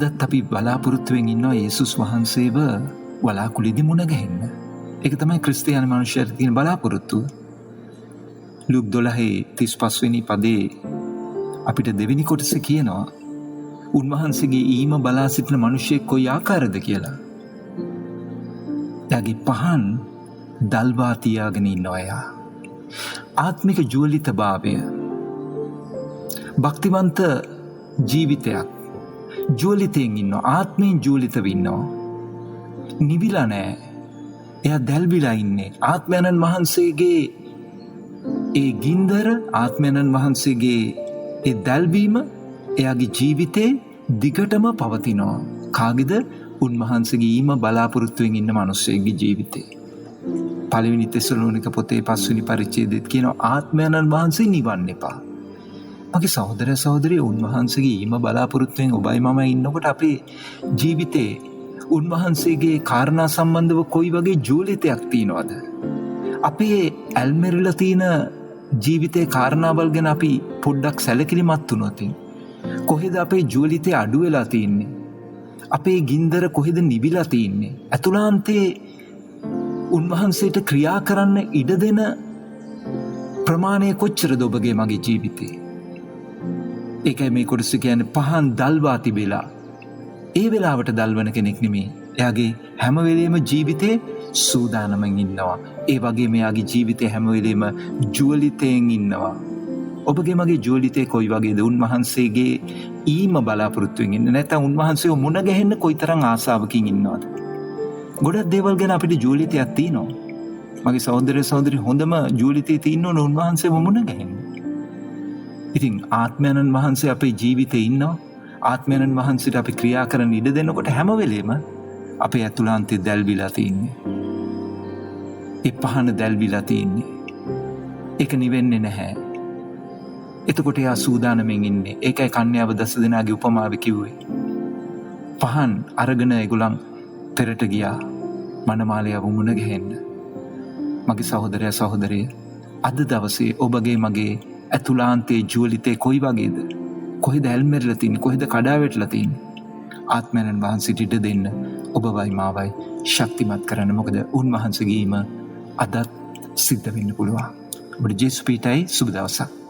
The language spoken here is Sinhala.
අදත් අපි බලාපොරොත්තුවෙන් ඉන්නවා යේසුස් වහන්සේව වලාකුළෙදි මුණ ගැහෙන්න. ඒක තමයි ක්‍රිස්තියානි මනුෂ්‍යයාට තියෙන බලාපොරොත්තුව. ලූක් 12:35 වෙනි පදේ අපිට දෙවෙනි කොටස කියනවා උන්වහන්සේගේ ඊම බලා සිටින මිනිසෙක් කොයි ආකාරද කියලා. එයාගේ පහන් දල්වා තියාගෙන ඉන්නවා එයා. ආත්මික ජුවලිතභාවය, භක්තිවන්ත ජීවිතයක්, ජුවලිතයෙන් ඉන්නවා, ආත්මයෙන් ජුවලිතව ඉන්නවා. නිවිලා නෑ. එයා දැල්විලා ඉන්නේ. ආත්මයන්න් වහන්සේගේ ඒ ගින්දර, ආත්මයන්න් වහන්සේගේ ඒ දැල්වීම එයාගේ ජීවිතේ දිගටම පවතිනවා. කාගේද? උන්වහන්සේගේ ඊම බලාපොරොත්තුවෙන් ඉන්න මිනිස්සෙගේ ජීවිතේ. පළවෙනි තෙසලෝනික පොතේ 5 වෙනි පරිච්ඡේදෙත් කියනවා ආත්මයන්න් වහන්සේ නිවන්න එපා. මගේ සහෝදර සහෝදරිය, උන්වහන්සේගේ ඊම බලාපොරොත්තුවෙන් ඔබයි මම ඉන්නකොට අපේ ජීවිතේ උන්වහන්සේගේ කාරණා සම්බන්ධව කොයි වගේ ජීවිතයක් තියෙනවද? අපේ ඇල්මෙරිලා තියෙන ජීවිතේ කාරණාවල් ගැන අපි පොඩ්ඩක් සැලකිලිමත් වුණොත් කොහෙද අපේ ජීවිතේ අඩු වෙලා තියෙන්නේ? අපේ ගින්දර කොහෙද නිවිලා තියෙන්නේ? අතුලාන්තේ උන්වහන්සේට ක්‍රියා කරන්න ඉඩ දෙන ප්‍රමාණය කොච්චරද ඔබගේ මගේ ජීවිතේ? ඒකයි මේ කොටස කියන්නේ පහන් දල්වා තිබෙලා. ඒ වෙලාවට දල්වන කෙනෙක් නෙමෙයි. එයාගේ හැම වෙලේම ජීවිතේ සූදානමින් ඉන්නවා. ඒ වගේම එයාගේ ජීවිතේ හැම වෙලේම ජුවලිතයෙන් ඉන්නවා. ඔබගේ මගේ ජුවලිතේ කොයි වගේද? උන්වහන්සේගේ ඊම බලාපොරොත්තුවෙන් ඉන්න. නැත්නම් උන්වහන්සේව මුණ ගැහෙන්න කොයිතරම් ආසාවකින් ඉන්නවද? ගොඩක් දේවල් ගැන අපිට ජුවලිතයක් තියෙනවා. මගේ සහෝදර සහෝදරි, හොඳම ජුවලිතේ තියෙන්න ඕන උන්වහන්සේව මුණ ගැහෙන්න. ඉතින් ආත්මයන්න් වහන්සේ අපේ ජීවිතේ ඉන්නවා. ආත්මයන්න් වහන්සේට අපි ක්‍රියා කරන්න ඉඩ දෙනකොට හැම වෙලේම අපේ ඇතුළාන්තේ දැල්විලා තියෙන්නේ. ඒ පහන දැල්විලා තියෙන්නේ. ඒක නිවෙන්නේ නැහැ. එතකොට එයා සූදානමින් ඉන්නේ. ඒකයි කන්‍යාව 10 දෙනාගේ උපමාව කිව්වේ. පහන් අරගෙන ඒගොල්ලන් පෙරට ගියා මනමාලයව මුණ ගැහෙන්න. මගේ සහෝදරයා සහෝදරිය, අද දවසේ ඔබගේ මගේ ඇතුළාන්තේ ජුවලිතේ කොයි වගේද? කොහෙද ඇල්මෙරිලා තින්නේ? කොහෙද කඩා වැටලා තින්නේ? ආත්මයන්න් වහන්සේට ඉඩ දෙන්න ඔබවයි මාවයි ශක්තිමත් කරන්න. මොකද උන්වහන්සේගේම අදත් සිද්ධ වෙන්න පුළුවන්. ඔබට ජේසුස් පිටයි සුබ දවසක්.